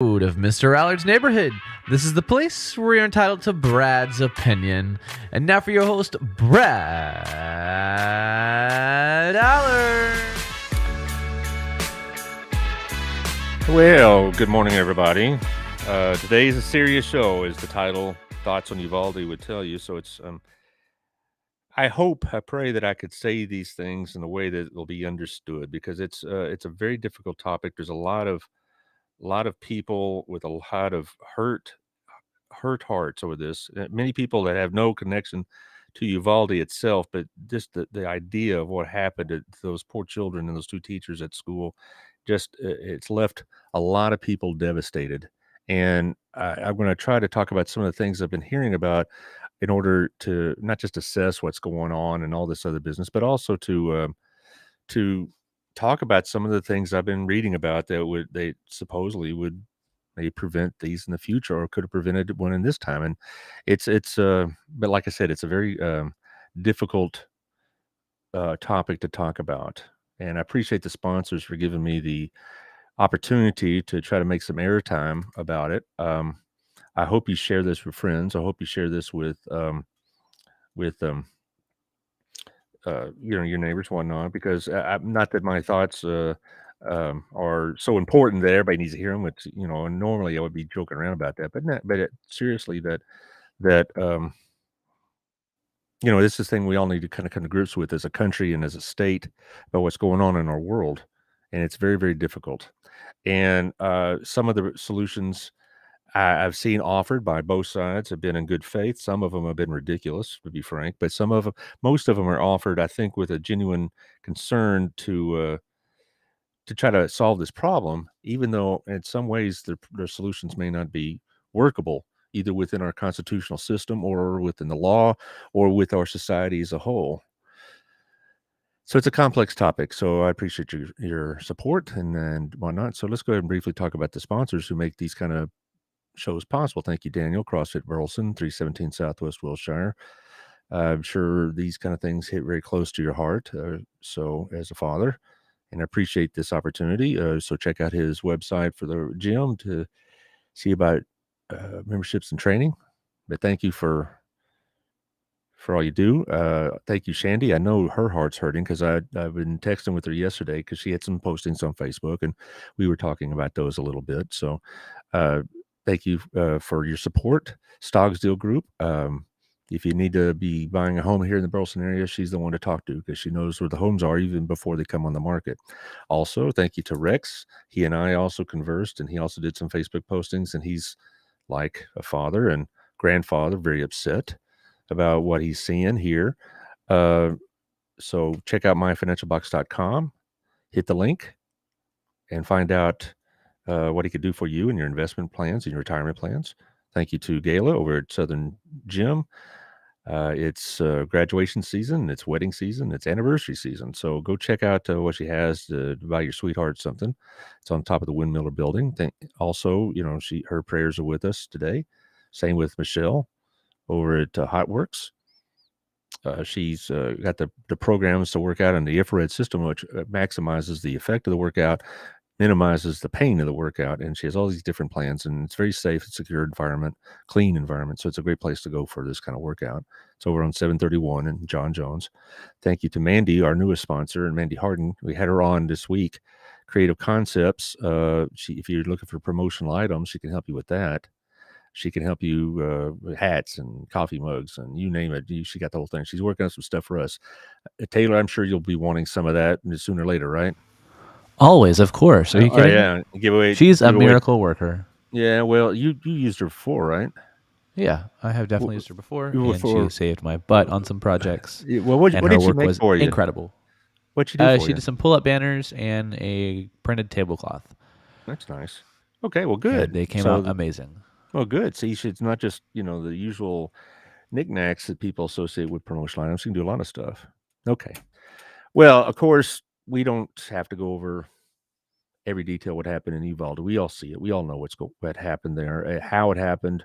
Of Mr. Allard's Neighborhood. This is the place where you're entitled to Brad's opinion. And now for your host, Brad Allard. Well, good morning, everybody. Today's a serious show, as the title, Thoughts on Uvalde, would tell you. So it's, I pray that I could say these things in a way that will be understood, because it's a very difficult topic. There's a lot of people with a lot of hurt hearts over this. Many people that have no connection to Uvalde itself, but just the idea of what happened to those poor children and those two teachers at school, just it's left a lot of people devastated. And I'm going to try to talk about some of the things I've been hearing about in order to not just assess what's going on and all this other business, but also to talk about some of the things I've been reading about that they supposedly would may prevent these in the future, or could have prevented one in this time. And but like I said, it's a very difficult topic to talk about. And I appreciate the sponsors for giving me the opportunity to try to make some airtime about it. I hope you share this with friends. I hope you share this with your neighbors, whatnot, because not that my thoughts are so important that everybody needs to hear them. Which, and normally I would be joking around about that, but seriously, that this is the thing we all need to kind of come to grips with as a country and as a state about what's going on in our world, and it's very, very difficult. And some of the solutions I've seen offered by both sides have been in good faith. Some of them have been ridiculous, to be frank, but most of them are offered, I think, with a genuine concern to try to solve this problem, even though in some ways their solutions may not be workable, either within our constitutional system or within the law or with our society as a whole. So it's a complex topic. So I appreciate your support and whatnot. So let's go ahead and briefly talk about the sponsors who make these kind of shows possible. Thank you, Daniel. CrossFit Burleson, 317 Southwest Wilshire. I'm sure these kind of things hit very close to your heart. So as a father, and I appreciate this opportunity. So check out his website for the gym to see about memberships and training. But thank you for all you do. Thank you, Shandy. I know her heart's hurting because I've been texting with her yesterday because she had some postings on Facebook, and we were talking about those a little bit. So thank you for your support. Stogsdill Group. If you need to be buying a home here in the Burleson area, she's the one to talk to because she knows where the homes are even before they come on the market. Also, thank you to Rex. He and I also conversed, and he also did some Facebook postings, and he's like a father and grandfather, very upset about what he's seeing here. So check out myfinancialbox.com, hit the link, and find out what he could do for you and your investment plans and your retirement plans. Thank you to Gayla over at Southern Gym. It's graduation season, it's wedding season, it's anniversary season. So go check out what she has to buy your sweetheart something. It's on top of the Windmiller building. Also, her prayers are with us today. Same with Michelle over at Hotworks. She's got the programs to work out in the infrared system, which maximizes the effect of the workout, minimizes the pain of the workout, and she has all these different plans, and it's very safe, secure environment, clean environment. So it's a great place to go for this kind of workout. It's over on 731 and John Jones. Thank you to Mandy, our newest sponsor, and Mandy Harden. We had her on this week. Creative Concepts. If you're looking for promotional items, she can help you with that. She can help you with hats and coffee mugs and you name it. She got the whole thing. She's working on some stuff for us. Taylor, I'm sure you'll be wanting some of that sooner or later, right? Always, of course. Are you kidding? Yeah, giveaway. She's a miracle worker. Yeah, well, you used her before, right? Yeah, I have definitely used her before, and she saved my butt on some projects. Well, what did she make for you? Incredible. What'd she do for you? She did some pull-up banners and a printed tablecloth. That's nice. Okay, well, good. And they came out amazing. Well, good. See, it's not just, the usual knickknacks that people associate with promotional items. You can do a lot of stuff. Okay. Well, of course, we don't have to go over every detail what happened in Uvalde. We all see it. We all know what happened there. How it happened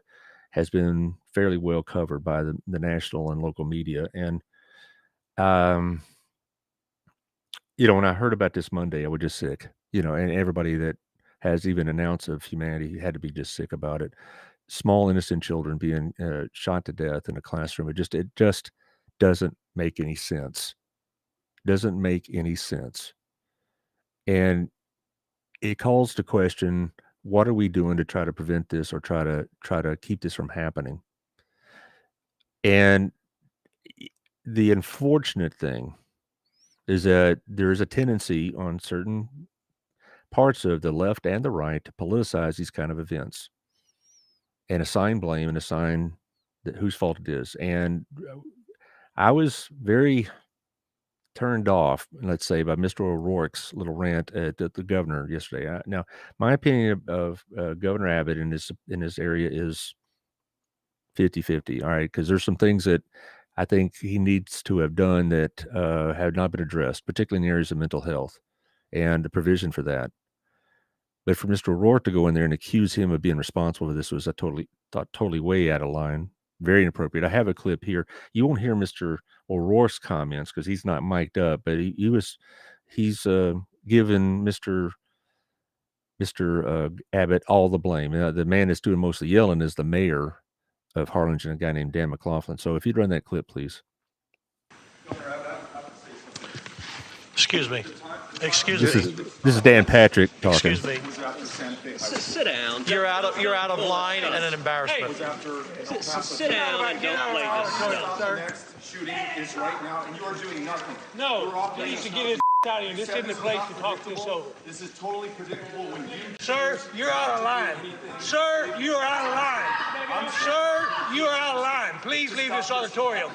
has been fairly well covered by the national and local media. And, when I heard about this Monday, I was just sick, and everybody that has even an ounce of humanity. He had to be just sick about it. Small innocent children being shot to death in a classroom. It just doesn't make any sense. Doesn't make any sense. And it calls to question, what are we doing to try to prevent this or try to keep this from happening? And the unfortunate thing is that there is a tendency on certain parts of the left and the right to politicize these kind of events and assign blame and assign whose fault it is. And I was very turned off, let's say, by Mr. O'Rourke's little rant at the governor yesterday. Now, my opinion of Governor Abbott in this area is 50-50. All right, because there's some things that I think he needs to have done that have not been addressed, particularly in the areas of mental health and the provision for that. But for Mr. O'Rourke to go in there and accuse him of being responsible for this was totally way out of line, very inappropriate. I have a clip here. You won't hear Mr. O'Rourke's comments because he's not mic'd up, but he's given Mr. Abbott all the blame. The man that's doing most of the yelling is the mayor of Harlingen, a guy named Dan McLaughlin. So if you'd run that clip, please. Excuse me. This is Dan Patrick talking. Excuse me. Sit down. You're out of line and an embarrassment. Hey, sit down and don't play this stuff. The next shooting is right now, and you are doing nothing. No, you need to get his out of here. This isn't the place to talk this over. This is totally predictable when you... Sir, you're out of line. Sir, you are out of line. Sir, you are out of line. Please leave this auditorium.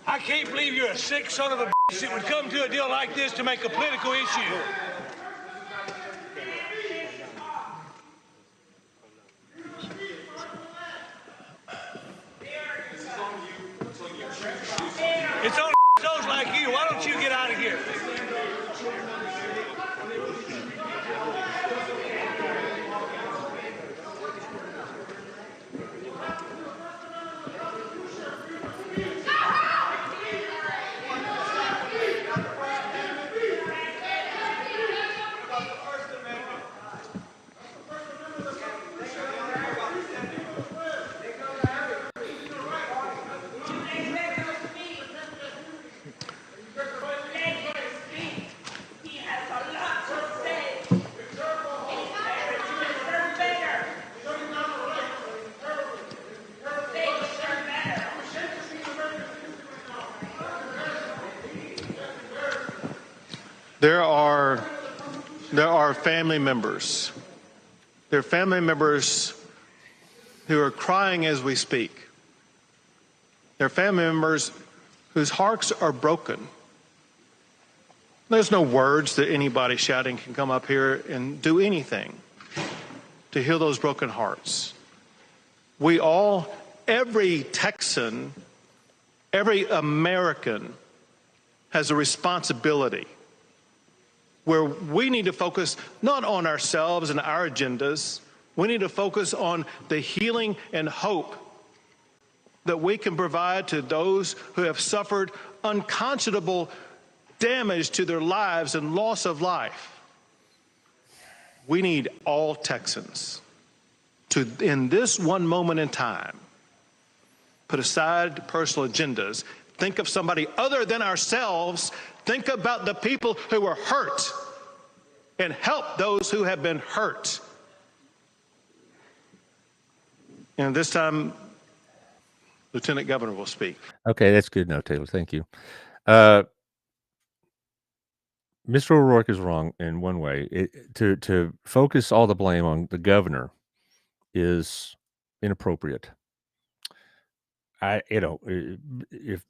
I can't believe you're a sick son of a bitch that would come to a deal like this to make a political issue. It's on those like you. Why don't you get out of here? There are family members. There are family members who are crying as we speak. There are family members whose hearts are broken. There's no words that anybody shouting can come up here and do anything to heal those broken hearts. We all, every Texan, every American has a responsibility where we need to focus not on ourselves and our agendas. We need to focus on the healing and hope that we can provide to those who have suffered unconscionable damage to their lives and loss of life. We need all Texans to, in this one moment in time, put aside personal agendas, think of somebody other than ourselves, think about the people who were hurt, and help those who have been hurt. And this time, Lieutenant Governor will speak. Okay, that's good now, Taylor. Thank you. Mr. O'Rourke is wrong in one way. To focus all the blame on the governor is inappropriate. If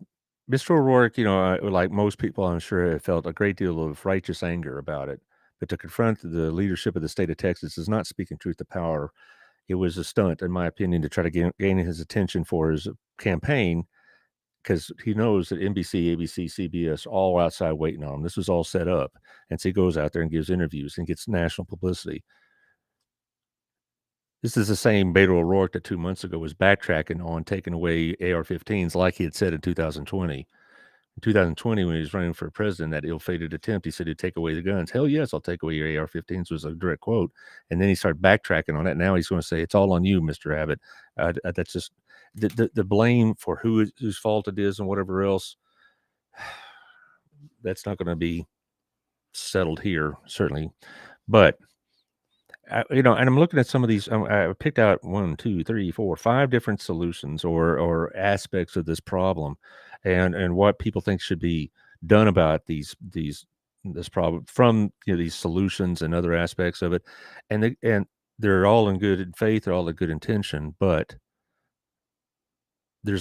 Mr. O'Rourke, like most people, I'm sure, have felt a great deal of righteous anger about it. But to confront the leadership of the state of Texas is not speaking truth to power. It was a stunt, in my opinion, to try to gain his attention for his campaign, because he knows that NBC, ABC, CBS are all outside waiting on him. This was all set up. And so he goes out there and gives interviews and gets national publicity. This is the same Beto O'Rourke that 2 months ago was backtracking on taking away AR-15s like he had said in 2020. 2020, when he was running for president, that ill-fated attempt, he said he'd take away the guns. Hell yes, I'll take away your AR-15s was a direct quote. And then he started backtracking on it. Now he's going to say, it's all on you, Mr. Abbott. That's just the blame for whose fault it is and whatever else. That's not going to be settled here, certainly. But, and I'm looking at some of these. I picked out 1, 2, 3, 4, 5 different solutions or aspects of this problem, and what people think should be done about this problem from these solutions and other aspects of it, and they're all in good faith, they're all in good intention, but there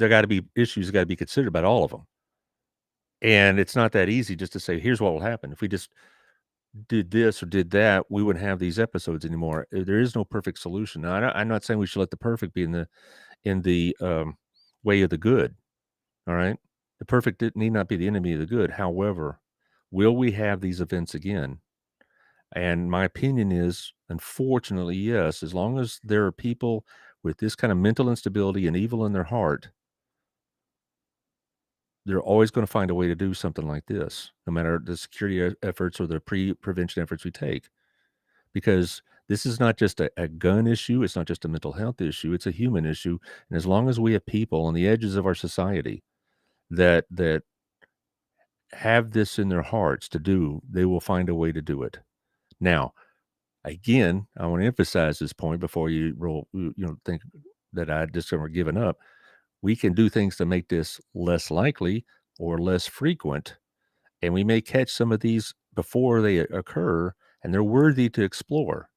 got to be issues that got to be considered about all of them, and it's not that easy just to say here's what will happen if we just did this or did that, we wouldn't have these episodes anymore. There is no perfect solution. Now, I'm not saying we should let the perfect be in the way of the good. All right, the perfect need not be the enemy of the good. However, will we have these events again? And my opinion is, unfortunately, yes. As long as there are people with this kind of mental instability and evil in their heart, they're always going to find a way to do something like this, no matter the security efforts or the prevention efforts we take. Because this is not just a gun issue. It's not just a mental health issue. It's a human issue. And as long as we have people on the edges of our society that have this in their hearts to do, they will find a way to do it. Now, again, I want to emphasize this point before you think that I just ever given up. We can do things to make this less likely or less frequent, and we may catch some of these before they occur, and they're worthy to explore.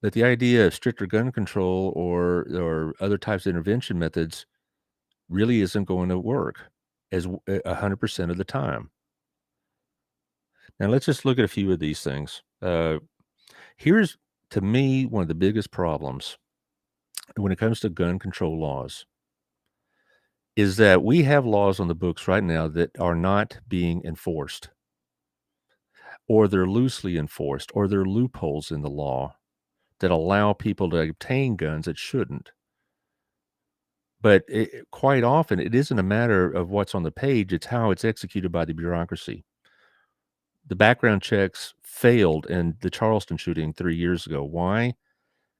But the idea of stricter gun control or other types of intervention methods really isn't going to work as 100% of the time. Now, let's just look at a few of these things. Here's, to me, one of the biggest problems when it comes to gun control laws is that we have laws on the books right now that are not being enforced, or they're loosely enforced, or there are loopholes in the law that allow people to obtain guns that shouldn't. But quite often, it isn't a matter of what's on the page, it's how it's executed by the bureaucracy. The background checks failed in the Charleston shooting 3 years ago. Why?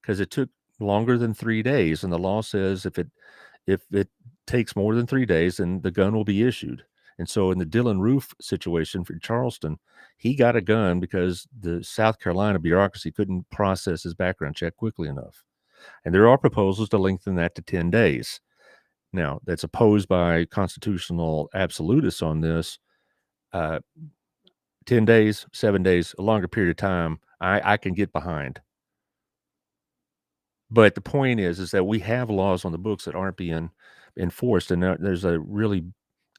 Because it took longer than 3 days, and the law says if it takes more than 3 days, then the gun will be issued. And so in the Dylan Roof situation for Charleston, he got a gun because the South Carolina bureaucracy couldn't process his background check quickly enough. And there are proposals to lengthen that to 10 days. Now, that's opposed by constitutional absolutists on this. 10 days, 7 days, a longer period of time, I can get behind. But the point is that we have laws on the books that aren't being enforced. And there's a really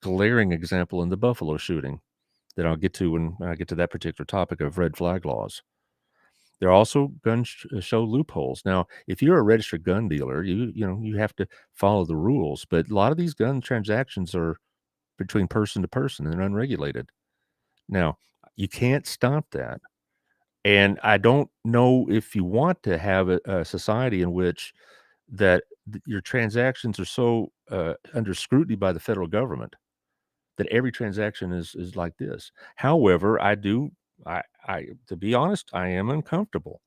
glaring example in the Buffalo shooting that I'll get to when I get to that particular topic of red flag laws. There are also gun show loopholes. Now, if you're a registered gun dealer, you have to follow the rules. But a lot of these gun transactions are between person to person and unregulated. Now, you can't stop that. And I don't know if you want to have a society in which that your transactions are so under scrutiny by the federal government that every transaction is like this. However, I to be honest, I am uncomfortable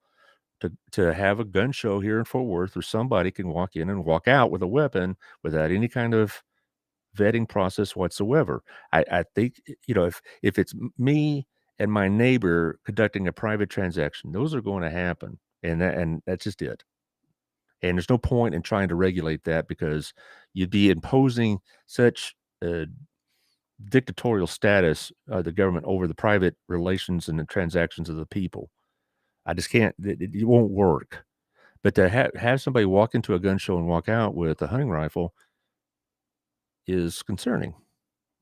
to have a gun show here in Fort Worth where somebody can walk in and walk out with a weapon without any kind of vetting process whatsoever. I think, if it's me and my neighbor conducting a private transaction, those are going to happen. And that's just it. And there's no point in trying to regulate that because you'd be imposing such dictatorial status of the government over the private relations and the transactions of the people. I just can't, it won't work. But to have somebody walk into a gun show and walk out with a hunting rifle is concerning.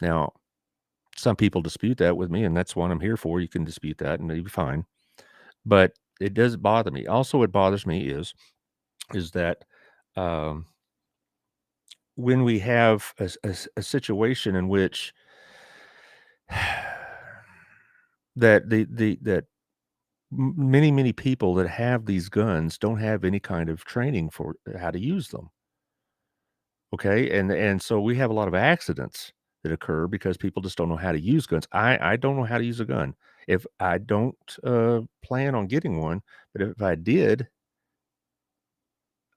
Now, some people dispute that with me, and that's what I'm here for. You can dispute that and it'll be fine. But it does bother me. Also, what bothers me is that when we have a situation in which that many people that have these guns don't have any kind of training for how to use them. Okay, and so we have a lot of accidents that occur because people just don't know how to use guns. I don't know how to use a gun. If I don't plan on getting one, but if I did,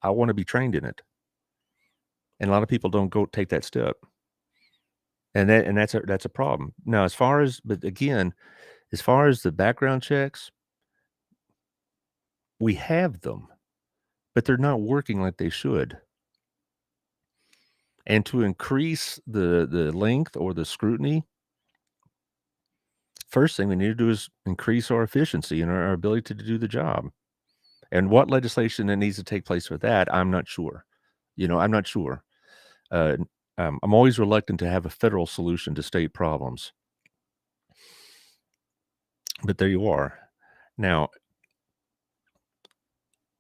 I want to be trained in it. And a lot of people don't go take that step, and that's a problem. Now, but again, as far as the background checks, we have them, but they're not working like they should. And to increase the length or the scrutiny, first thing we need to do is increase our efficiency and our ability to do the job. And what legislation that needs to take place for that, I'm not sure. I'm not sure. Uh, I'm always reluctant to have a federal solution to state problems. But there you are. Now,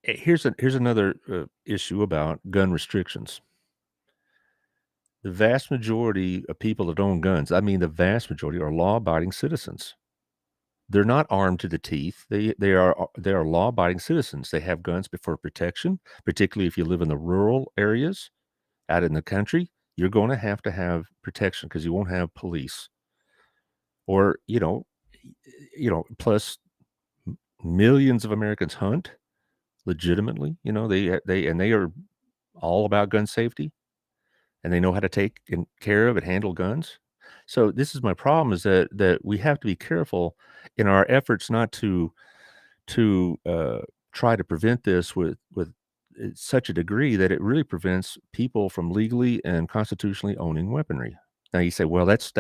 here's another issue about gun restrictions. The vast majority of people that own guns, I mean, the vast majority are law-abiding citizens. They're not armed to the teeth. They are law-abiding citizens. They have guns for protection, particularly if you live in the rural areas. Out in the country, you're going to have protection because you won't have police. Or, plus millions of Americans hunt legitimately. They are all about gun safety, and they know how to take care of and handle guns. So this is my problem, is that we have to be careful in our efforts not to try to prevent this with such a degree that it really prevents people from legally and constitutionally owning weaponry. Now you say, well, that's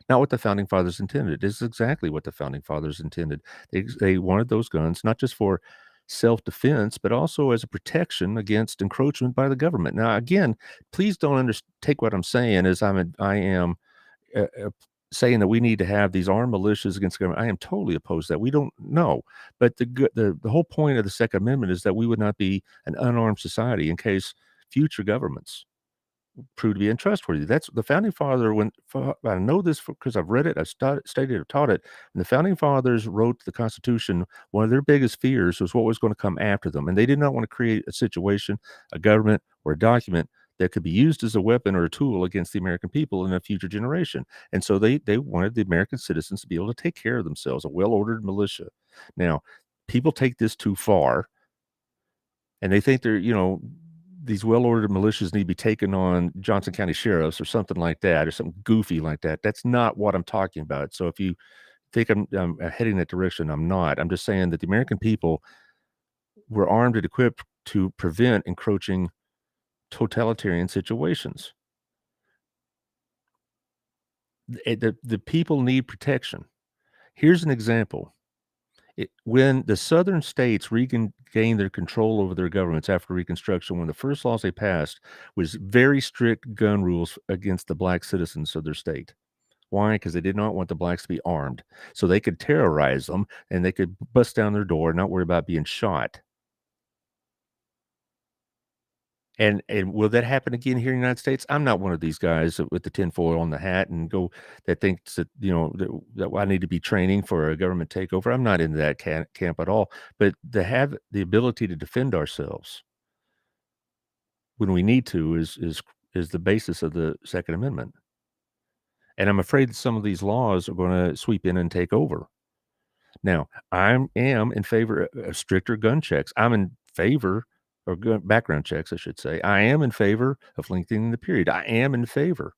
not what the founding fathers intended. It's exactly what the founding fathers intended. They wanted those guns not just for self-defense, but also as a protection against encroachment by the government. Now, again, please don't take what I'm saying as I am saying that we need to have these armed militias against government. I am totally opposed to that. We don't know. But the whole point of the Second Amendment is that we would not be an unarmed society in case future governments prove to be untrustworthy. That's the founding father. I know this because I've read it, I've studied it, I've taught it. When the founding fathers wrote the Constitution, one of their biggest fears was what was going to come after them, and they did not want to create a situation, a government, or a document that could be used as a weapon or a tool against the American people in a future generation. And so they wanted the American citizens to be able to take care of themselves, a well-ordered militia. Now, people take this too far, and they think these well-ordered militias need to be taken on Johnson County sheriffs or something like that, or something goofy like that. That's not what I'm talking about. So if you think I'm heading that direction, I'm not. I'm just saying that the American people were armed and equipped to prevent encroaching totalitarian situations. The people need protection. Here's an example. When the southern states regained their control over their governments after Reconstruction, one of the first laws they passed was very strict gun rules against the black citizens of their state. Why? Because they did not want the blacks to be armed, so they could terrorize them and they could bust down their door and not worry about being shot. And will that happen again here in the United States? I'm not one of these guys with the tinfoil on the hat and that thinks that, that I need to be training for a government takeover. I'm not into that camp at all. But to have the ability to defend ourselves when we need to is the basis of the Second Amendment. And I'm afraid that some of these laws are going to sweep in and take over. Now, I am in favor of stricter gun checks. I'm in favor or background checks, I should say. I am in favor of lengthening the period. I am in favor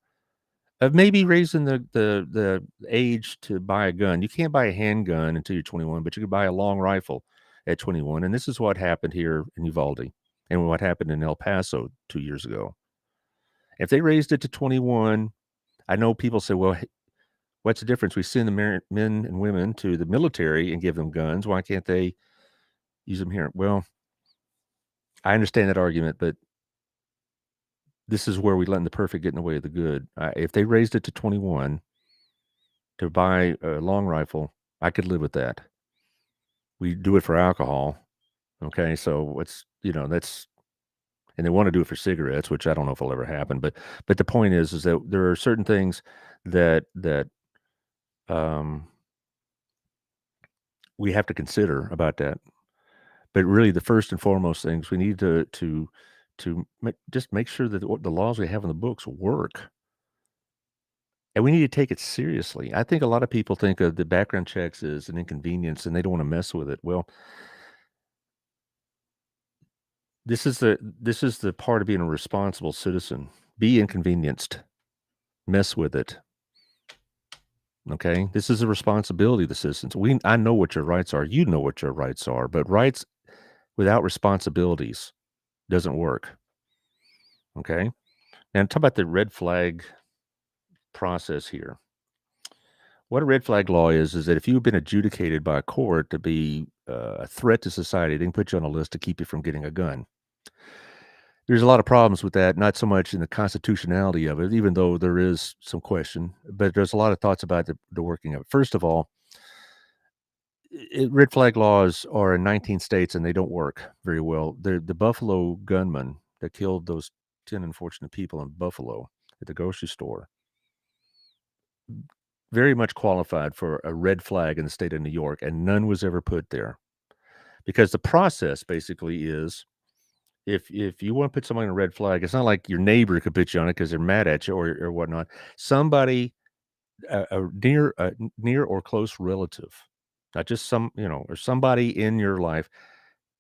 of maybe raising the age to buy a gun. You can't buy a handgun until you're 21, but you can buy a long rifle at 21. And this is what happened here in Uvalde and what happened in El Paso 2 years ago. If they raised it to 21, I know people say, well, what's the difference? We send the men and women to the military and give them guns. Why can't they use them here? Well, I understand that argument, but this is where we let the perfect get in the way of the good. If they raised it to 21 to buy a long rifle, I could live with that. We do it for alcohol. Okay. So that's, and they want to do it for cigarettes, which I don't know if will ever happen, but the point is that there are certain things that we have to consider about that. But really, the first and foremost things we need to to just make sure that the laws we have in the books work. And we need to take it seriously. I think a lot of people think of the background checks as an inconvenience and they don't want to mess with it. Well, this is the part of being a responsible citizen. Be inconvenienced. Mess with it. Okay? This is a responsibility of the citizens. I know what your rights are. You know what your rights are, but rights without responsibilities doesn't work. Okay? Now talk about the red flag process here. What a red flag law is that if you've been adjudicated by a court to be a threat to society, they can put you on a list to keep you from getting a gun. There's a lot of problems with that, not so much in the constitutionality of it, even though there is some question, but there's a lot of thoughts about the working of it. First of all, red flag laws are in 19 states and they don't work very well. The Buffalo gunman that killed those 10 unfortunate people in Buffalo at the grocery store very much qualified for a red flag in the state of New York, and none was ever put there. Because the process basically is, if you want to put somebody on a red flag, it's not like your neighbor could put you on it because they're mad at you or whatnot. Somebody, a near or close relative, not just or somebody in your life.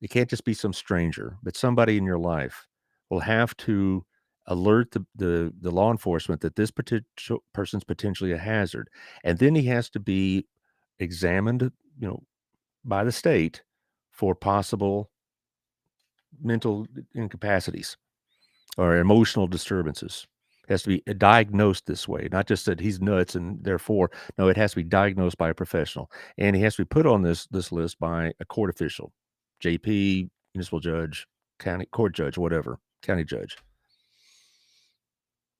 It can't just be some stranger, but somebody in your life will have to alert the law enforcement that this potential person's potentially a hazard, and then he has to be examined, by the state for possible mental incapacities or emotional disturbances. It has to be diagnosed this way, not just that he's nuts and therefore, no, it has to be diagnosed by a professional, and he has to be put on this list by a court official, JP, municipal judge, county court judge, whatever, county judge.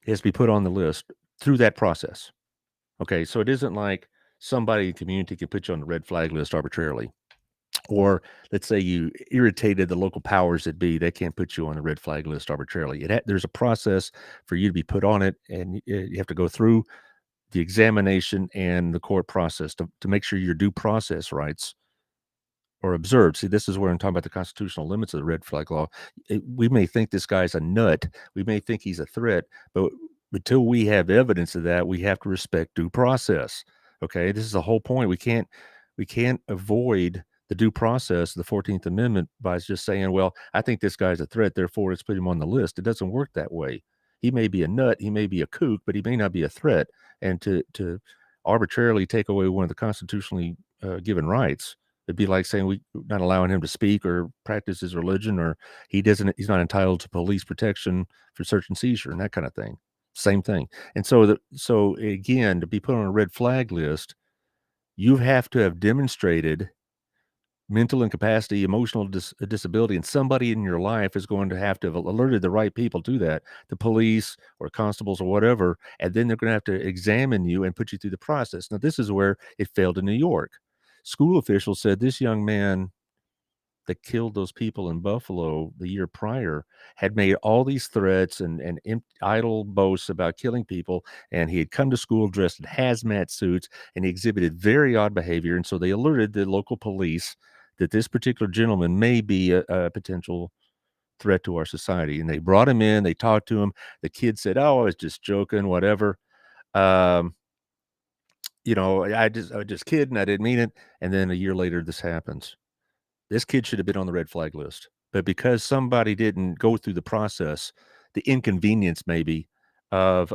He has to be put on the list through that process. Okay, so it isn't like somebody in the community can put you on the red flag list arbitrarily. Or let's say you irritated the local powers that be, they can't put you on the red flag list arbitrarily. There's a process for you to be put on it, and you have to go through the examination and the court process to make sure your due process rights are observed. See, this is where I'm talking about the constitutional limits of the red flag law. We may think this guy's a nut. We may think he's a threat, but until we have evidence of that, we have to respect due process. Okay, this is the whole point. We can't avoid the due process of the 14th Amendment by just saying, well, I think this guy's a threat, therefore let's put him on the list. It doesn't work that way. He may be a nut, he may be a kook, but he may not be a threat. And to arbitrarily take away one of the constitutionally given rights, it'd be like saying we're not allowing him to speak or practice his religion, or he's not entitled to police protection for search and seizure and that kind of thing. Same thing. And so again, to be put on a red flag list, you have to have demonstrated mental incapacity, emotional disability, and somebody in your life is going to have alerted the right people to that, the police or constables or whatever, and then they're going to have to examine you and put you through the process. Now, this is where it failed in New York. School officials said this young man that killed those people in Buffalo the year prior had made all these threats and idle boasts about killing people, and he had come to school dressed in hazmat suits, and he exhibited very odd behavior, and so they alerted the local police that this particular gentleman may be a potential threat to our society. And they brought him in, they talked to him. The kid said, "Oh, I was just joking, whatever. I was just kidding. I didn't mean it." And then a year later, this happens. This kid should have been on the red flag list. But because somebody didn't go through the process, the inconvenience maybe of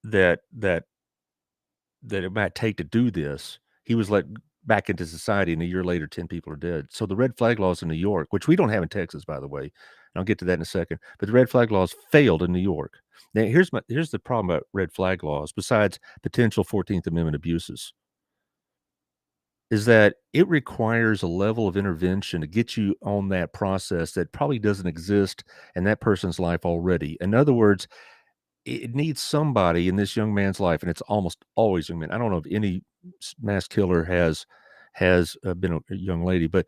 that it might take to do this, he was let back into society, and a year later, 10 people are dead. So the red flag laws in New York, which we don't have in Texas, by the way, and I'll get to that in a second, but the red flag laws failed in New York. Now, here's the problem about red flag laws, besides potential 14th Amendment abuses, is that it requires a level of intervention to get you on that process that probably doesn't exist in that person's life already. In other words, it needs somebody in this young man's life, and it's almost always young men. I don't know if any mass killer has been a young lady, but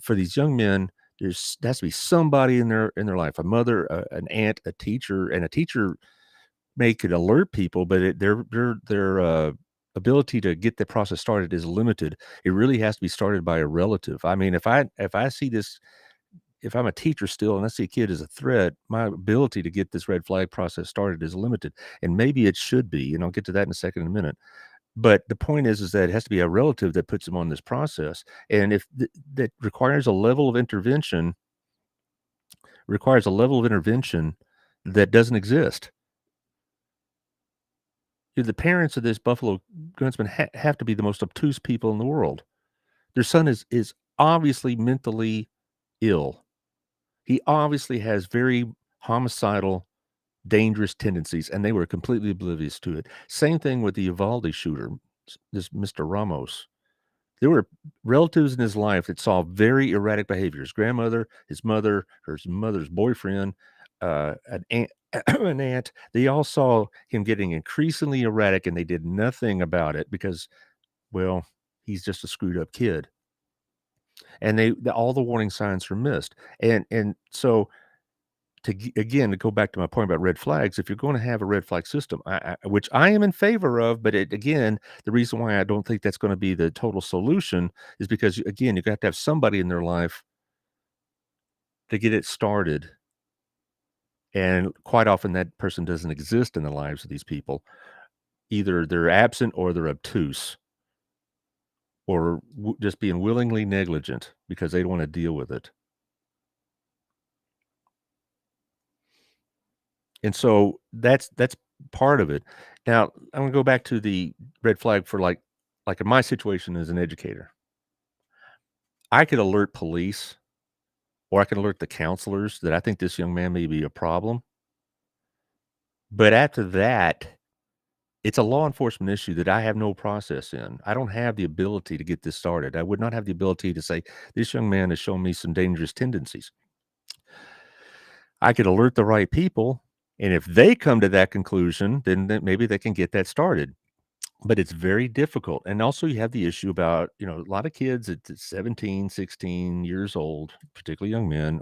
for these young men, there has to be somebody in their life, a mother, an aunt, a teacher, and a teacher may could alert people, but their ability to get the process started is limited. It really has to be started by a relative. I mean, if I see this if I'm a teacher still and I see a kid as a threat, my ability to get this red flag process started is limited. And maybe it should be, and I'll get to that in a minute. But the point is that it has to be a relative that puts them on this process. And if that requires a level of intervention, that doesn't exist. The parents of this Buffalo Gunsman have to be the most obtuse people in the world. Their son is obviously mentally ill. He obviously has very homicidal, dangerous tendencies, and they were completely oblivious to it. Same thing with the Uvalde shooter, this Mr. Ramos. There were relatives in his life that saw very erratic behavior. His grandmother, his mother, his mother's boyfriend, an aunt, an aunt. They all saw him getting increasingly erratic, and they did nothing about it because, well, he's just a screwed up kid. And all the warning signs were missed. And so to go back to my point about red flags, if you're going to have a red flag system, which I am in favor of, but the reason why I don't think that's going to be the total solution is because, again, you have to have somebody in their life to get it started. And quite often that person doesn't exist in the lives of these people. Either they're absent or they're obtuse or just being willingly negligent because they don't want to deal with it. And so that's part of it. Now, I'm going to go back to the red flag for like in my situation as an educator. I could alert police or I can alert the counselors that I think this young man may be a problem. But after that, it's a law enforcement issue that I have no process in. I don't have the ability to get this started. I would not have the ability to say, this young man has shown me some dangerous tendencies. I could alert the right people, and if they come to that conclusion, then maybe they can get that started. But it's very difficult. And also you have the issue about, a lot of kids at 17, 16 years old, particularly young men,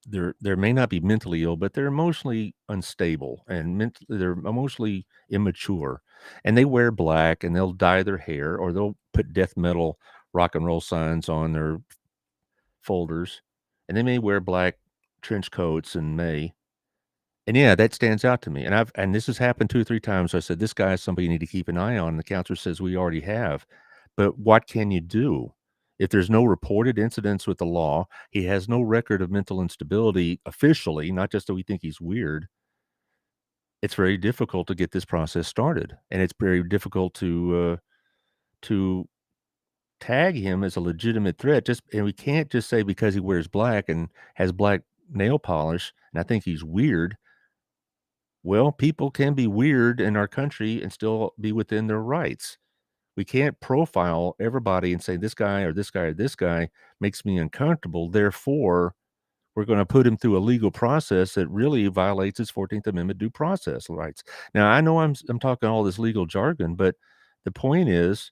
they may not be mentally ill, but they're emotionally unstable and they're emotionally immature. And they wear black and they'll dye their hair or they'll put death metal rock and roll signs on their folders. And they may wear black trench coats in May. And yeah, that stands out to me. And this has happened 2 or 3 times. I said, this guy is somebody you need to keep an eye on. And the counselor says, we already have. But what can you do? If there's no reported incidents with the law, he has no record of mental instability officially, not just that we think he's weird. It's very difficult to get this process started. And it's very difficult to tag him as a legitimate threat. And we can't just say because he wears black and has black nail polish, and I think he's weird. Well, people can be weird in our country and still be within their rights. We can't profile everybody and say this guy or this guy or this guy makes me uncomfortable. Therefore, we're going to put him through a legal process that really violates his 14th Amendment due process rights. Now, I know I'm talking all this legal jargon, but the point is,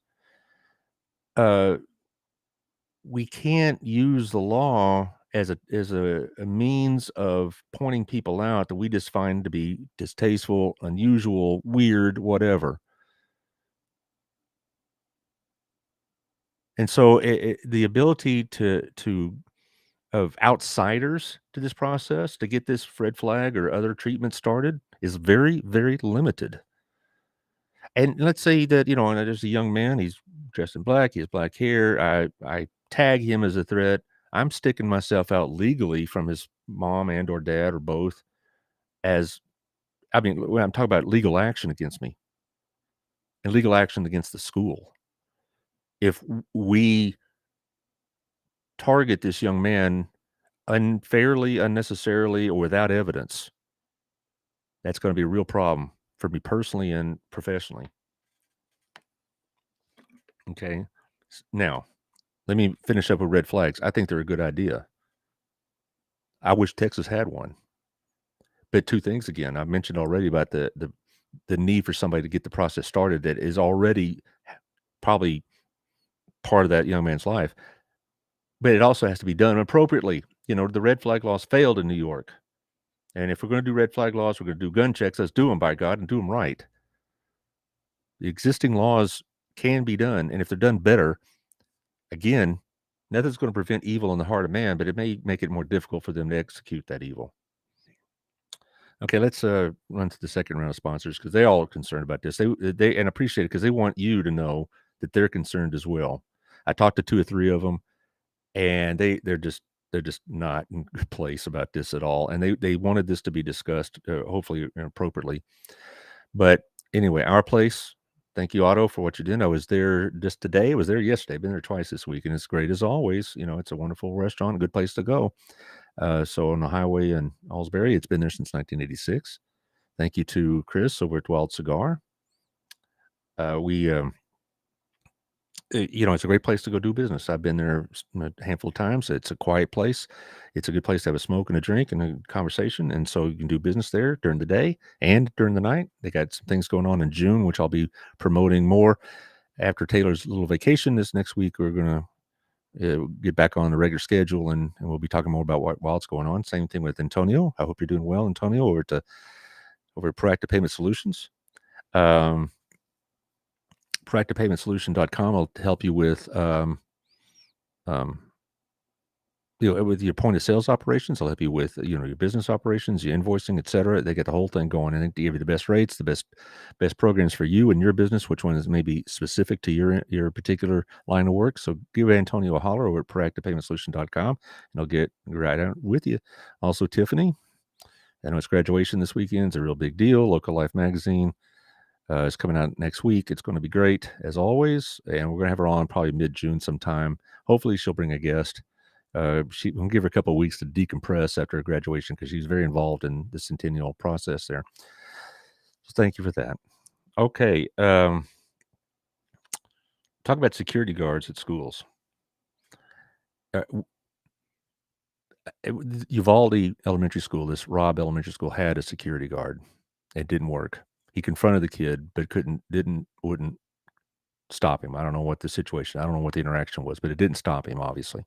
we can't use the law as a means of pointing people out that we just find to be distasteful, unusual, weird, whatever. And so the ability of outsiders to this process to get this red flag or other treatment started is very, very limited. And let's say that, and there's a young man, he's dressed in black, he has black hair. I tag him as a threat. I'm sticking myself out legally from his mom and or dad or both when I'm talking about legal action against me and legal action against the school. If we target this young man unfairly, unnecessarily, or without evidence, that's going to be a real problem for me personally and professionally. Okay. Now, let me finish up with red flags. I think they're a good idea. I wish Texas had one. But 2 things again, I mentioned already about the need for somebody to get the process started that is already probably part of that young man's life. But it also has to be done appropriately. The red flag laws failed in New York. And if we're going to do red flag laws, we're going to do gun checks. Let's do them, by God, and do them right. The existing laws can be done. And if they're done better, again, Nothing's going to prevent evil in the heart of man, but it may make it more difficult for them to execute that evil. Okay, let's run to the second round of sponsors because they all are concerned about this. They and appreciate it because they want you to know that they're concerned as well. I talked to 2 or 3 of them, and they're just not in a good place about this at all. And they wanted this to be discussed, hopefully appropriately. But anyway, Our Place. Thank you, Otto, for what you did. I was there just today. I was there yesterday. Been there twice this week, and it's great as always. It's a wonderful restaurant, a good place to go. So on the highway in Allsbury, it's been there since 1986. Thank you to Chris over at Wild Cigar. It's a great place to go do business. I've been there a handful of times. It's a quiet place. It's a good place to have a smoke and a drink and a conversation. And so you can do business there during the day and during the night. They got some things going on in June, which I'll be promoting more after Taylor's little vacation this next week. We're going to get back on the regular schedule, and we'll be talking more about what's going on. Same thing with Antonio. I hope you're doing well, Antonio, over at Proactive Payment Solutions. ProactivePaymentSolution.com will help you with with your point of sales operations. They'll help you with your business operations, your invoicing, etc. They get the whole thing going, and they give you the best rates, the best programs for you and your business, which one is maybe specific to your particular line of work. So give Antonio a holler over at ProactivePaymentSolution.com, and he'll get right out with you. Also, Tiffany, I know it's graduation this weekend. It's a real big deal. Local Life Magazine. It's coming out next week. It's going to be great, as always. And we're going to have her on probably mid-June sometime. Hopefully, she'll bring a guest. We'll give her a couple of weeks to decompress after her graduation because she's very involved in the centennial process there. So thank you for that. Okay. Talk about security guards at schools. Uvalde Elementary School, this Robb Elementary School, had a security guard. It didn't work. He confronted the kid, but wouldn't stop him. I don't know what the situation, I don't know what the interaction was, but it didn't stop him, obviously.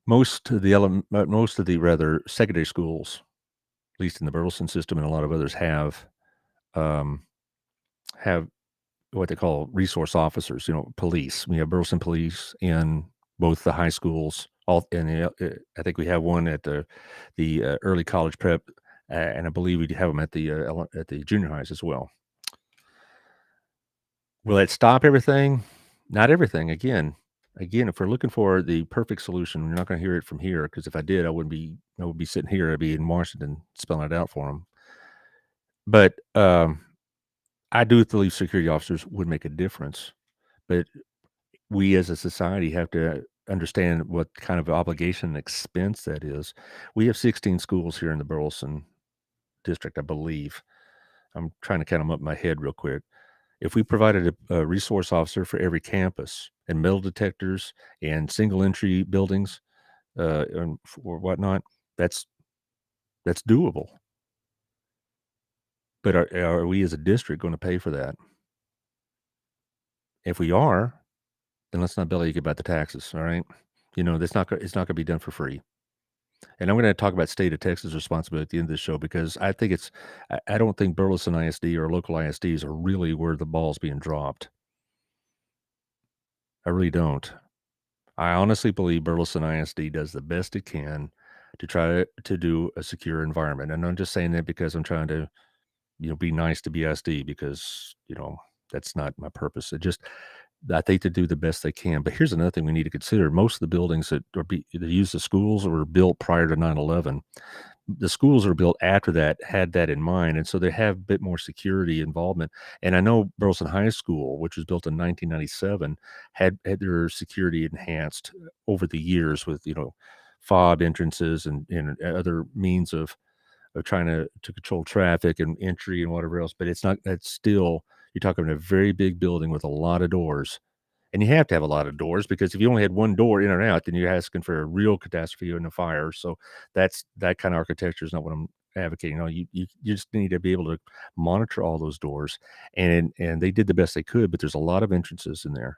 Most of the rather secondary schools, at least in the Burleson system and a lot of others, have what they call resource officers, police. We have Burleson police in both the high schools, I think we have one at the early college prep, and I believe we have them at the junior highs as well. Will it stop everything? Not everything. Again, if we're looking for the perfect solution, we're not going to hear it from here, because if I did, I would be sitting here. I'd be in Washington spelling it out for them. But I do believe security officers would make a difference. But we as a society have to understand what kind of obligation and expense that is. We have 16 schools here in the Burleson district, I believe. I'm trying to count them up in my head real quick. If we provided a resource officer for every campus, and metal detectors and single entry buildings or whatnot, that's doable. But are we as a district going to pay for that? If we are, then let's not bellyache about the taxes. All right, it's not going to be done for free. And I'm going to talk about state of Texas responsibility at the end of the show, because I don't think Burleson ISD or local ISDs are really where the ball's being dropped. I really don't. I honestly believe Burleson ISD does the best it can to try to do a secure environment. And I'm just saying that because I'm trying to, be nice to BSD, because, that's not my purpose. I think they do the best they can. But here's another thing we need to consider. Most of the buildings that use the schools were built prior to 9/11. The schools are built after that had that in mind, and so they have a bit more security involvement. And I know Burleson High School, which was built in 1997, had their security enhanced over the years with fob entrances and other means of trying to control traffic and entry and whatever else. But that's still, you're talking about a very big building with a lot of doors. And you have to have a lot of doors, because if you only had one door in and out, then you're asking for a real catastrophe and a fire. So that kind of architecture is not what I'm advocating. You just need to be able to monitor all those doors, and they did the best they could, but there's a lot of entrances in there.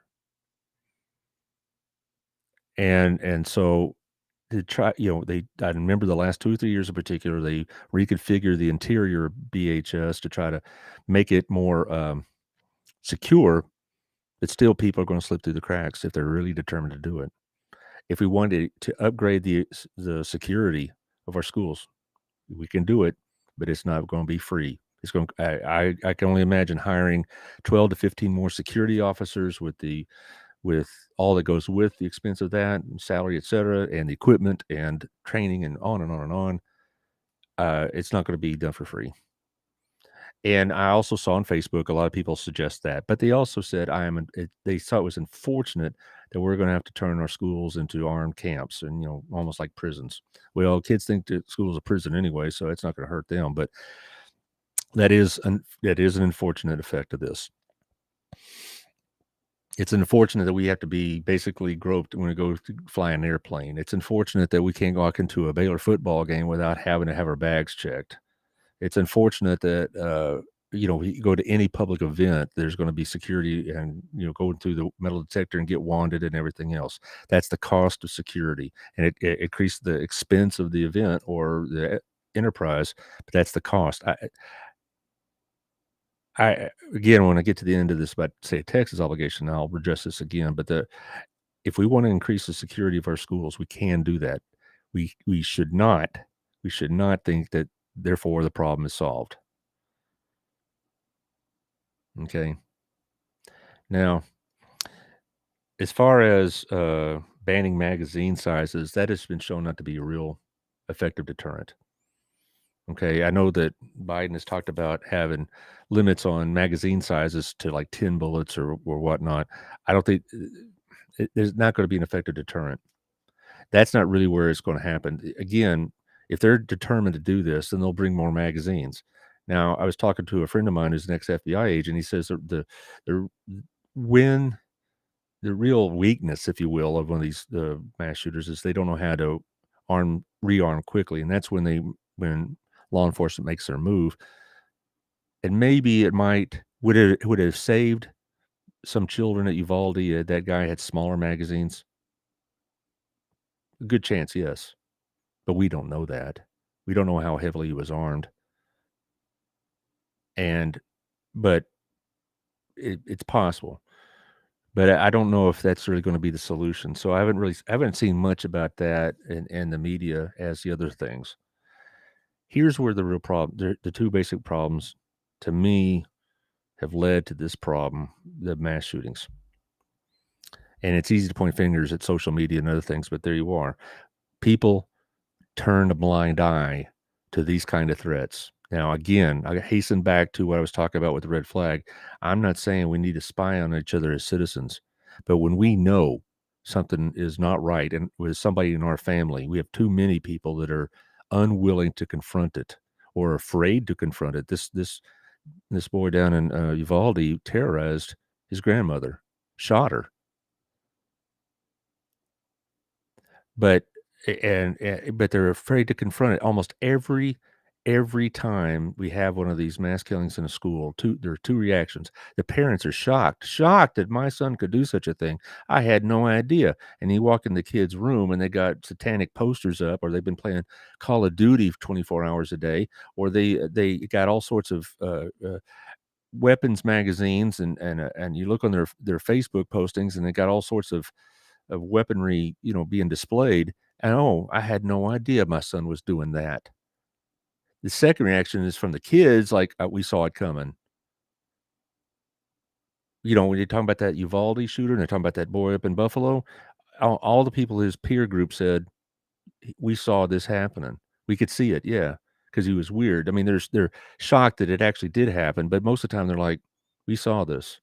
And so to try, I remember the last 2 or 3 years in particular, they reconfigured the interior BHS to try to make it more secure. But still, people are going to slip through the cracks if they're really determined to do it. If we wanted to upgrade the security of our schools, we can do it, but it's not going to be free. It's going. I can only imagine hiring 12 to 15 more security officers with all that goes with the expense of that, and salary, et cetera, and the equipment and training and on and on and on. It's not going to be done for free. And I also saw on Facebook a lot of people suggest that, but they also said they thought it was unfortunate that we're going to have to turn our schools into armed camps and almost like prisons. Well, kids think that school is a prison anyway, so it's not going to hurt them. But that is an unfortunate effect of this. It's unfortunate that we have to be basically groped when we go to fly an airplane. It's unfortunate that we can't walk into a Baylor football game without having to have our bags checked. It's unfortunate that, you go to any public event, there's going to be security and, going through the metal detector and get wanded and everything else. That's the cost of security. And it increased the expense of the event or the enterprise, but that's the cost. Again, when I get to the end of this, about say a Texas obligation, I'll address this again. But if we want to increase the security of our schools, we can do that. We should not think that therefore the problem is solved. Okay. Now, as far as banning magazine sizes, that has been shown not to be a real effective deterrent. Okay, I know that Biden has talked about having limits on magazine sizes to like 10 bullets or whatnot. I don't think there's not going to be an effective deterrent. That's not really where it's going to happen. Again, if they're determined to do this, then they'll bring more magazines. Now, I was talking to a friend of mine who's an ex-FBI agent. He says when the real weakness, if you will, of one of these mass shooters is they don't know how to rearm quickly, and that's when law enforcement makes their move. And maybe it would have saved some children at Uvalde. That guy had smaller magazines. A good chance, yes. But we don't know that. We don't know how heavily he was armed. But it's possible. But I don't know if that's really going to be the solution. So I haven't seen much about that in the media as the other things. Here's where the real problem, the two basic problems to me have led to this problem, the mass shootings. And it's easy to point fingers at social media and other things, but there you are. People turn a blind eye to these kind of threats. Now, again, I hasten back to what I was talking about with the red flag. I'm not saying we need to spy on each other as citizens, but when we know something is not right and with somebody in our family, we have too many people that are unwilling to confront it or afraid to confront it. This boy down in Uvalde terrorized his grandmother, shot her. But they're afraid to confront it. Almost every time we have one of these mass killings in a school, there are two reactions. The parents are shocked that my son could do such a thing. I had no idea. And you walk in the kid's room and they got satanic posters up, or they've been playing Call of Duty 24 hours a day, or they got all sorts of weapons magazines, and you look on their Facebook postings and they got all sorts of weaponry, being displayed. And I had no idea my son was doing that. The second reaction is from the kids, like, we saw it coming. When you're talking about that Uvalde shooter and they're talking about that boy up in Buffalo, all the people in his peer group said, we saw this happening. We could see it, yeah, because he was weird. I mean, they're shocked that it actually did happen, but most of the time they're like, we saw this.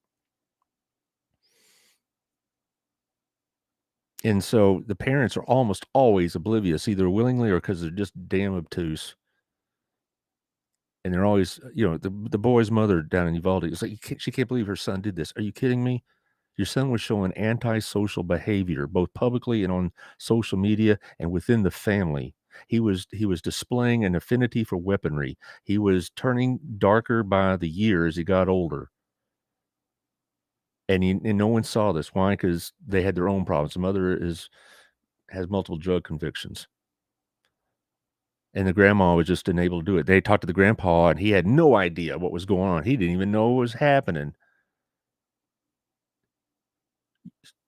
And so the parents are almost always oblivious, either willingly or because they're just damn obtuse. And they're always, the boy's mother down in Uvalde is like, she can't believe her son did this. Are you kidding me? Your son was showing antisocial behavior, both publicly and on social media and within the family. He was displaying an affinity for weaponry. He was turning darker by the year as he got older. And no one saw this. Why? Because they had their own problems. The mother has multiple drug convictions. And the grandma was just unable to do it. They talked to the grandpa, and he had no idea what was going on. He didn't even know what was happening.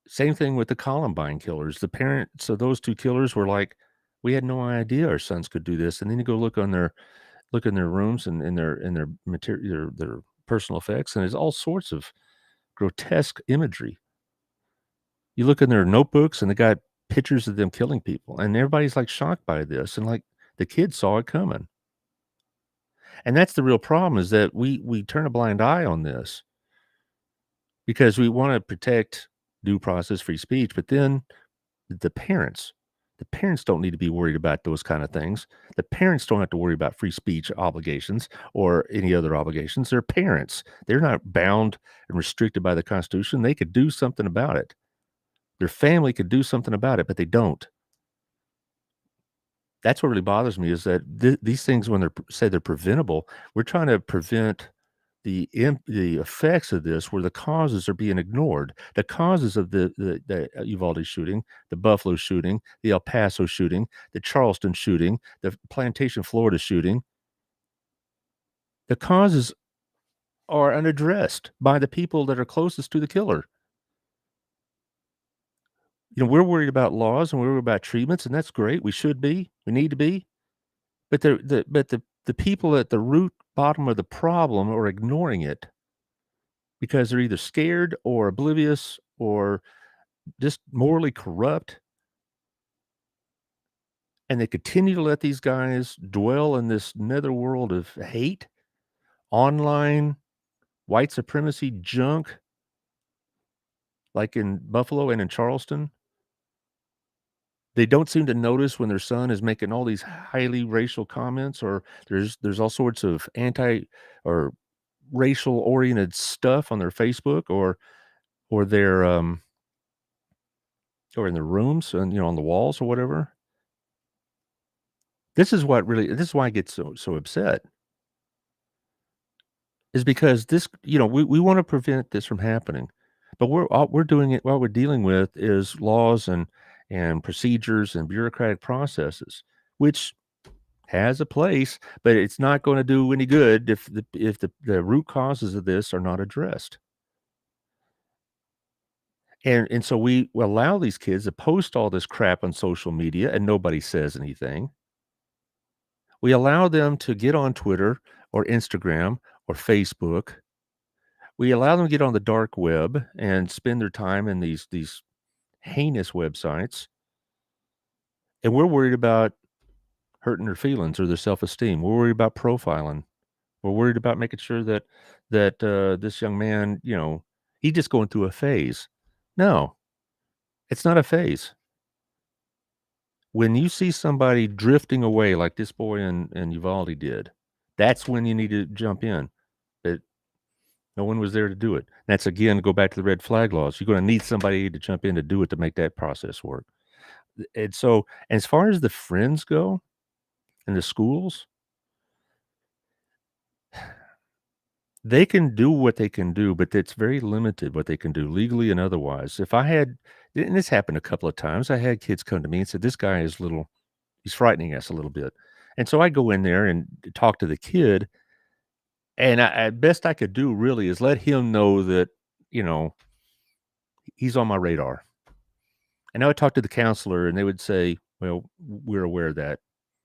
Same thing with the Columbine killers. The parents of those 2 killers were like, "We had no idea our sons could do this." And then you go look in their rooms and in their material, their personal effects, and there's all sorts of grotesque imagery. You look in their notebooks, and they got pictures of them killing people, and everybody's, like, shocked by this, and, like, the kids saw it coming. And that's the real problem, is that we turn a blind eye on this because we wanna protect due process, free speech, but then the parents the parents don't need to be worried about those kind of things. The parents don't have to worry about free speech obligations or any other obligations. They're parents. They're not bound and restricted by the Constitution. They could do something about it. Their family could do something about it, but they don't. That's what really bothers me, is that these things, when say they're preventable, we're trying to prevent the effects of this, where the causes are being ignored. The causes of the Uvalde shooting, the Buffalo shooting, the El Paso shooting, the Charleston shooting, the Plantation, Florida shooting, the causes are unaddressed by the people that are closest to the killer. We're worried about laws, and we're worried about treatments, and that's great. We should be. We need to be. But the people at the root bottom of the problem are ignoring it because they're either scared or oblivious or just morally corrupt. And they continue to let these guys dwell in this netherworld of hate, online white supremacy junk, like in Buffalo and in Charleston. They don't seem to notice when their son is making all these highly racial comments, or there's all sorts of anti or racial oriented stuff on their Facebook, or their or in their rooms, and on the walls or whatever. This is why I get so upset. Is because this, we want to prevent this from happening, but we're doing it. What we're dealing with is laws and procedures and bureaucratic processes, which has a place, but it's not going to do any good if the root causes of this are not addressed. And so we allow these kids to post all this crap on social media, and nobody says anything. We allow them to get on Twitter or Instagram or Facebook. We allow them to get on the dark web and spend their time in these heinous websites. And we're worried about hurting their feelings or their self-esteem. We're worried about profiling. We're worried about making sure that this young man, he's just going through a phase. No, it's not a phase. When you see somebody drifting away like this boy in Uvalde did, that's when you need to jump in. But no one was there to do it. That's, again, go back to the red flag laws. You're going to need somebody to jump in to do it, to make that process work. And so, as far as the friends go and the schools, they can do what they can do, but it's very limited what they can do legally and otherwise. If I had, and this happened a couple of times, I had kids come to me and said, "This guy is he's frightening us a little bit." And so I go in there and talk to the kid, and best I could do really is let him know that, he's on my radar. And I would talk to the counselor, and they would say, "Well, we're aware of that."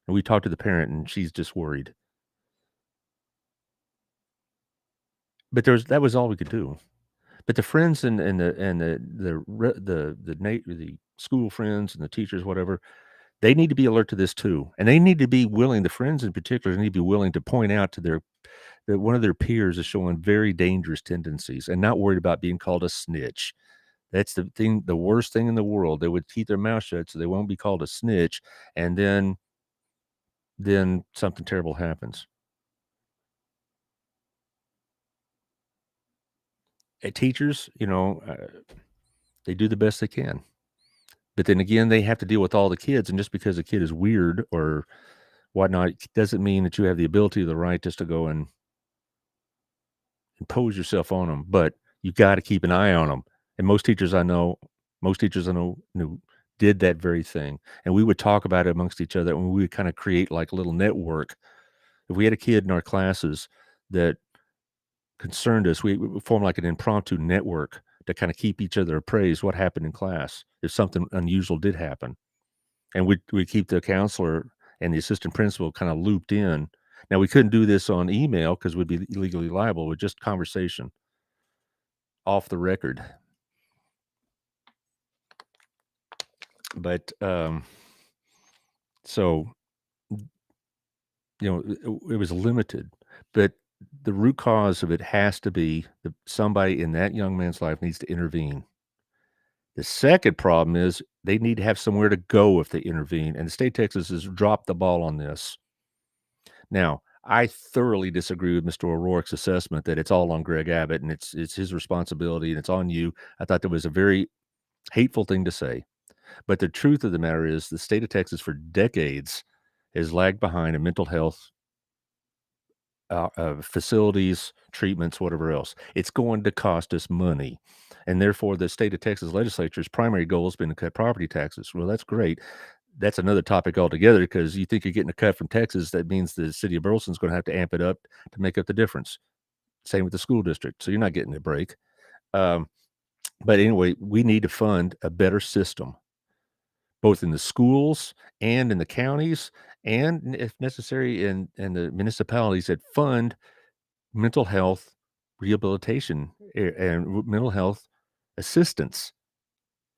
And we talk to the parent, and she's just worried. But that was all we could do. But the friends and the school friends and the teachers, whatever, they need to be alert to this too, and they need to be willing. The friends in particular need to be willing to point out to that one of their peers is showing very dangerous tendencies, and not worried about being called a snitch. That's the worst thing in the world. They would keep their mouth shut so they won't be called a snitch, and then something terrible happens. Teachers, they do the best they can. But then again, they have to deal with all the kids, and just because a kid is weird or whatnot, doesn't mean that you have the ability or the right just to go and impose yourself on them. But you got to keep an eye on them. And most teachers I know did that very thing. And we would talk about it amongst each other, and we would kind of create like a little network. If we had a kid in our classes that concerned us, we would form like an impromptu network to kind of keep each other appraised what happened in class if something unusual did happen. And we keep the counselor and the assistant principal kind of looped in. Now, we couldn't do this on email because we'd be legally liable with just conversation off the record. But so, it was limited, but the root cause of it has to be that somebody in that young man's life needs to intervene. The second problem is they need to have somewhere to go if they intervene, and the state of Texas has dropped the ball on this. Now, I thoroughly disagree with Mr. O'Rourke's assessment that it's all on Greg Abbott and it's his responsibility and it's on you. I thought that was a very hateful thing to say. But the truth of the matter is the state of Texas for decades has lagged behind in mental health facilities, treatments, whatever else. It's going to cost us money. And therefore, the state of Texas legislature's primary goal has been to cut property taxes. Well, that's great. That's another topic altogether because you think you're getting a cut from Texas. That means the city of Burleson's going to have to amp it up to make up the difference. Same with the school district. So you're not getting a break. But anyway, we need to fund a better system, both in the schools and in the counties, and if necessary, in the municipalities that fund mental health rehabilitation and mental health assistance.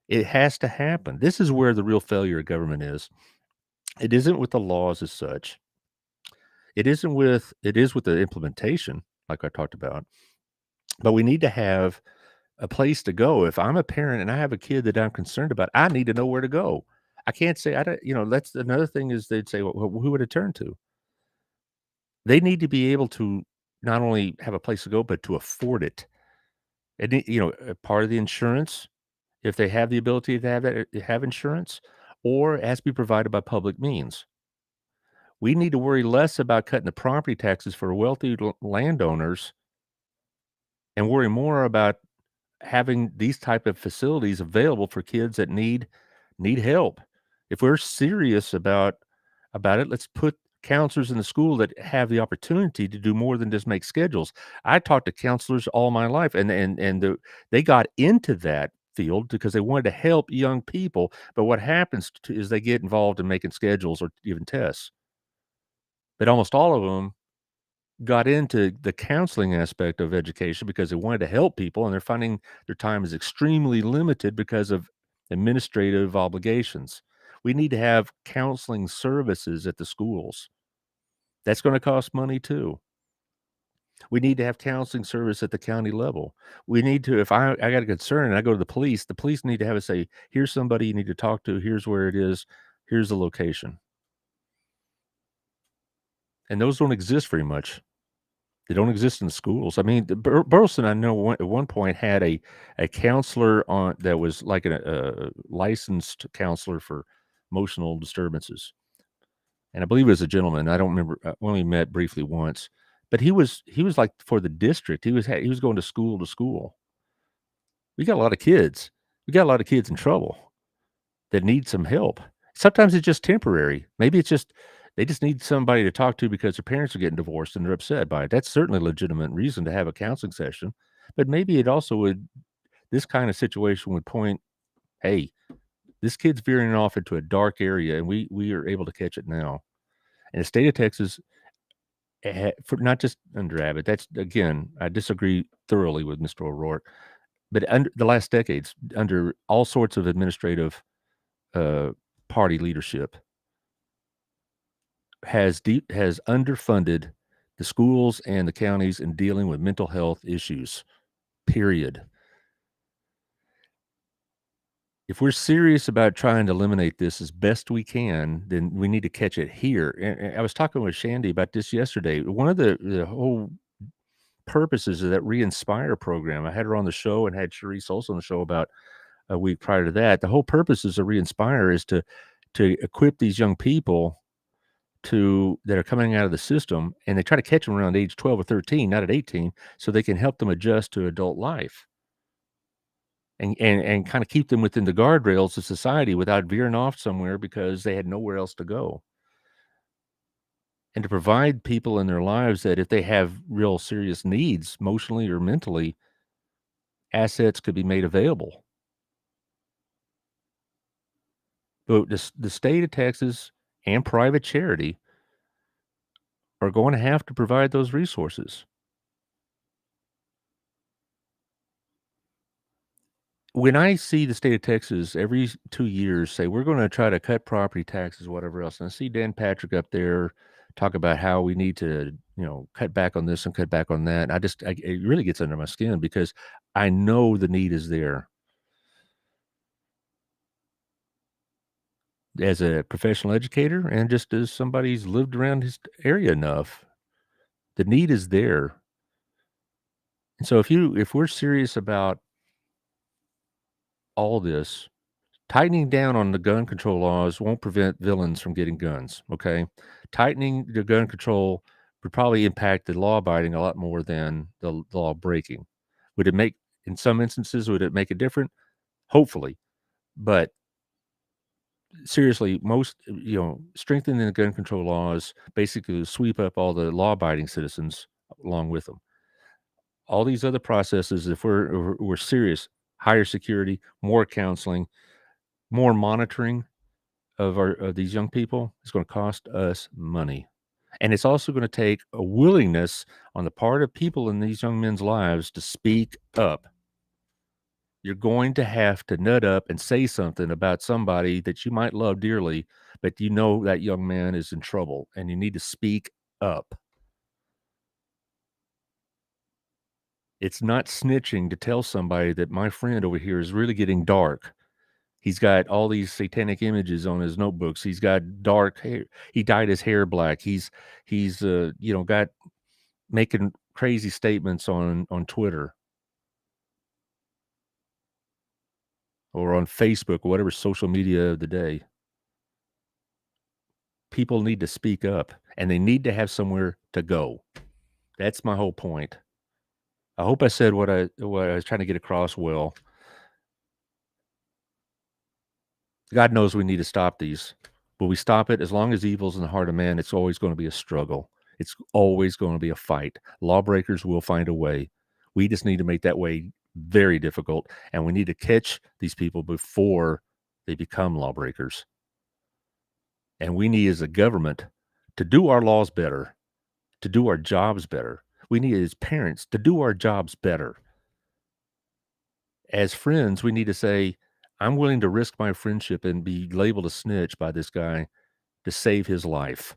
It has to happen. This is where the real failure of government is. It isn't with the laws as such. It is with the implementation, like I talked about. But we need to have a place to go. If I'm a parent and I have a kid that I'm concerned about, I need to know where to go. I can't say I don't, that's another thing is they'd say, well, who would it turn to? They need to be able to not only have a place to go, but to afford it. And, part of the insurance, if they have the ability to have insurance, or it has to be provided by public means. We need to worry less about cutting the property taxes for wealthy landowners and worry more about having these type of facilities available for kids that need help. If we're serious about it, let's put counselors in the school that have the opportunity to do more than just make schedules. I talked to counselors all my life, and they got into that field because they wanted to help young people. But what happens is they get involved in making schedules or even tests. But almost all of them got into the counseling aspect of education because they wanted to help people, and they're finding their time is extremely limited because of administrative obligations. We need to have counseling services at the schools. That's going to cost money too. We need to have counseling service at the county level. We need to, if I got a concern and I go to the police need to have us say, here's somebody you need to talk to. Here's where it is. Here's the location. And those don't exist very much. They don't exist in the schools. I mean, Burleson, I know at one point had a counselor on that was like a licensed counselor for emotional disturbances. And I believe it was a gentleman. I don't remember. We only met briefly once, but he was like for the district. He was going to school. We got a lot of kids. We got a lot of kids in trouble that need some help. Sometimes it's just temporary. Maybe it's just they just need somebody to talk to because their parents are getting divorced and they're upset by it. That's certainly a legitimate reason to have a counseling session. But maybe it also would, this kind of situation would point, hey, this kid's veering off into a dark area and we are able to catch it now. And the state of Texas, for not just under Abbott, that's, again, I disagree thoroughly with Mr. O'Rourke, but under the last decades, under all sorts of administrative party leadership, has underfunded the schools and the counties in dealing with mental health issues, period. If we're serious about trying to eliminate this as best we can, then we need to catch it here. And I was talking with Shandy about this yesterday. One of the whole purposes of that Re-Inspire program, I had her on the show and had Sharice also on the show about a week prior to that. The whole purposes of Re-Inspire is to equip these young people that are coming out of the system, and they try to catch them around age 12 or 13, not at 18, so they can help them adjust to adult life and kind of keep them within the guardrails of society without veering off somewhere because they had nowhere else to go. And to provide people in their lives that if they have real serious needs, emotionally or mentally, assets could be made available. But the state of Texas and private charity are going to have to provide those resources. When I see the state of Texas every 2 years say, we're going to try to cut property taxes, whatever else, and I see Dan Patrick up there talk about how we need to, cut back on this and cut back on that. It really gets under my skin because I know the need is there. As a professional educator and just as somebody who's lived around his area enough, the need is there. And so if we're serious about all this, tightening down on the gun control laws won't prevent villains from getting guns, okay? Tightening the gun control would probably impact the law abiding a lot more than the law breaking. In some instances, would it make it different? Hopefully. But seriously, strengthening the gun control laws basically sweep up all the law abiding citizens along with them. All these other processes, if we're serious, higher security, more counseling, more monitoring of these young people is going to cost us money. And it's also going to take a willingness on the part of people in these young men's lives to speak up. You're going to have to nut up and say something about somebody that you might love dearly, but you know that young man is in trouble and you need to speak up. It's not snitching to tell somebody that my friend over here is really getting dark. He's got all these satanic images on his notebooks. He's got dark hair. He dyed his hair black. He's got making crazy statements on Twitter or on Facebook or whatever social media of the day. People need to speak up and they need to have somewhere to go. That's my whole point. I hope I said what I was trying to get across well. God knows we need to stop these, but we stop it. As long as evil's in the heart of man, it's always going to be a struggle. It's always going to be a fight. Lawbreakers will find a way. We just need to make that way very difficult, and we need to catch these people before they become lawbreakers. And we need, as a government, to do our laws better, to do our jobs better. We need, as parents, to do our jobs better. As friends, we need to say, I'm willing to risk my friendship and be labeled a snitch by this guy to save his life.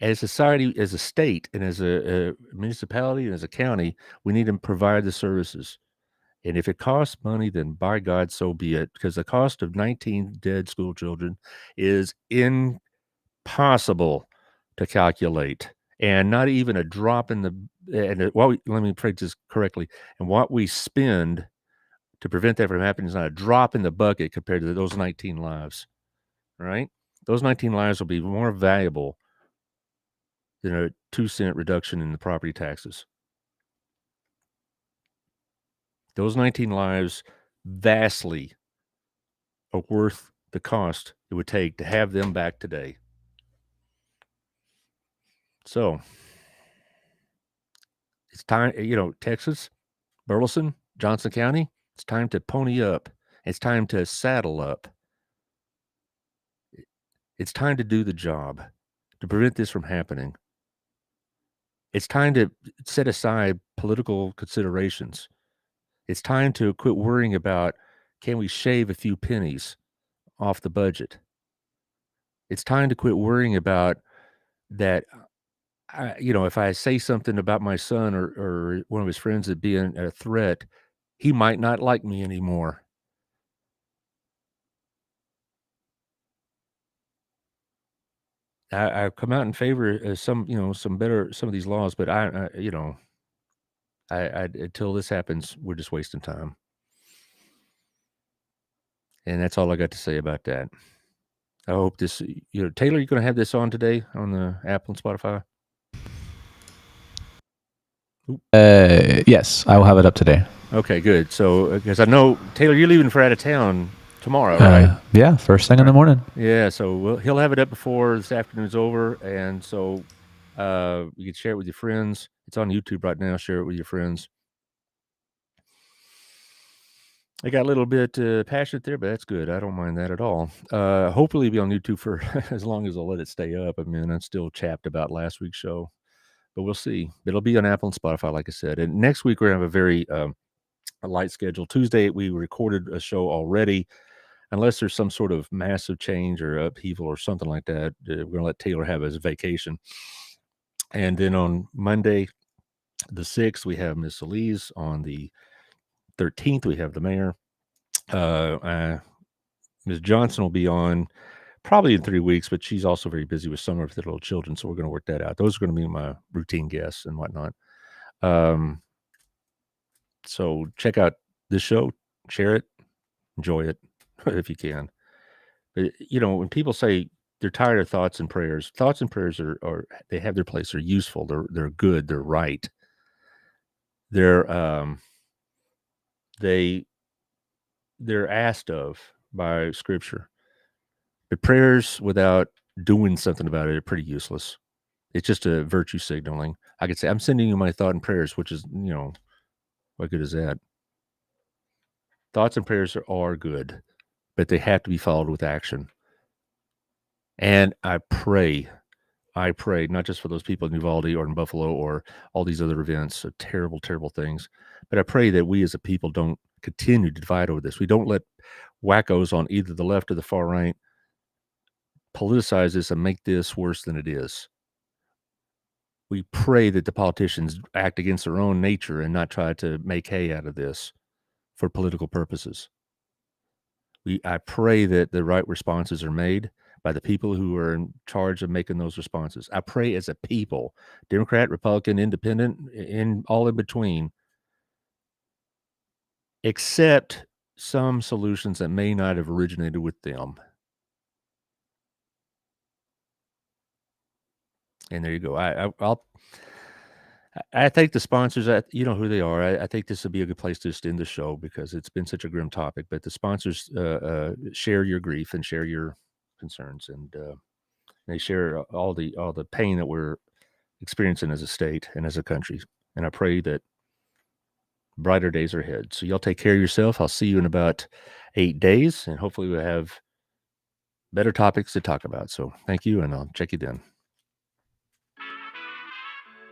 As a society, as a state, and as a municipality, and as a county, we need to provide the services. And if it costs money, then by God, so be it. Because the cost of 19 dead school children is impossible to calculate. And not even a drop in the, let me phrase this correctly. And what we spend to prevent that from happening is not a drop in the bucket compared to those 19 lives, right? Those 19 lives will be more valuable than a 2-cent reduction in the property taxes. Those 19 lives vastly are worth the cost it would take to have them back today. So it's time, Texas, Burleson, Johnson County, it's time to pony up. It's time to saddle up. It's time to do the job to prevent this from happening. It's time to set aside political considerations. It's time to quit worrying about, can we shave a few pennies off the budget? It's time to quit worrying about that. If I say something about my son or one of his friends as being a threat, he might not like me anymore. I've come out in favor of some of these laws, but until this happens, we're just wasting time. And that's all I got to say about that. I hope this, Taylor, you're going to have this on today on the Apple and Spotify? Yes, I will have it up today. Okay, good. So, because I know, Taylor, you're leaving for out of town tomorrow, right? Yeah, first thing in the morning. Yeah, so he'll have it up before this afternoon's over. And so You can share it with your friends. It's on YouTube right now. Share it with your friends. I got a little bit passionate there, but that's good. I don't mind that at all. Hopefully be on YouTube for as long as I'll let it stay up. I mean, I'm still chapped about last week's show, but we'll see. It'll be on Apple and Spotify, like I said. And next week, we're going to have a very a light schedule. Tuesday, we recorded a show already. Unless there's some sort of massive change or upheaval or something like that, we're going to let Taylor have his vacation. And then on Monday, the 6th, we have Miss Elise. On the 13th, we have the mayor. Ms. Johnson will be on probably in 3 weeks, but she's also very busy with summer with the little children, so we're going to work that out. Those are going to be my routine guests and whatnot. So check out this show, share it, enjoy it if you can. But, you know, when people say they're tired of thoughts and prayers are they have their place. They're useful. They're good. They're right. They're asked of by Scripture. But prayers without doing something about it are pretty useless. It's just a virtue signaling. I could say, I'm sending you my thought and prayers, which is, you know, what good is that? Thoughts and prayers are good, but they have to be followed with action. And I pray, not just for those people in Uvalde or in Buffalo or all these other events, terrible, terrible things, but I pray that we as a people don't continue to divide over this. We don't let wackos on either the left or the far right politicize this and make this worse than it is. We pray that the politicians act against their own nature and not try to make hay out of this for political purposes. I pray that the right responses are made by the people who are in charge of making those responses. I pray as a people, Democrat, Republican, Independent, and all in between, accept some solutions that may not have originated with them. And there you go. I think the sponsors, you know who they are. I think this would be a good place to just end the show because it's been such a grim topic. But the sponsors share your grief and share your concerns, and they share all the pain that we're experiencing as a state and as a country. And I pray that brighter days are ahead. So y'all take care of yourself. I'll see you in about 8 days, and hopefully we'll have better topics to talk about. So thank you, and I'll check you then.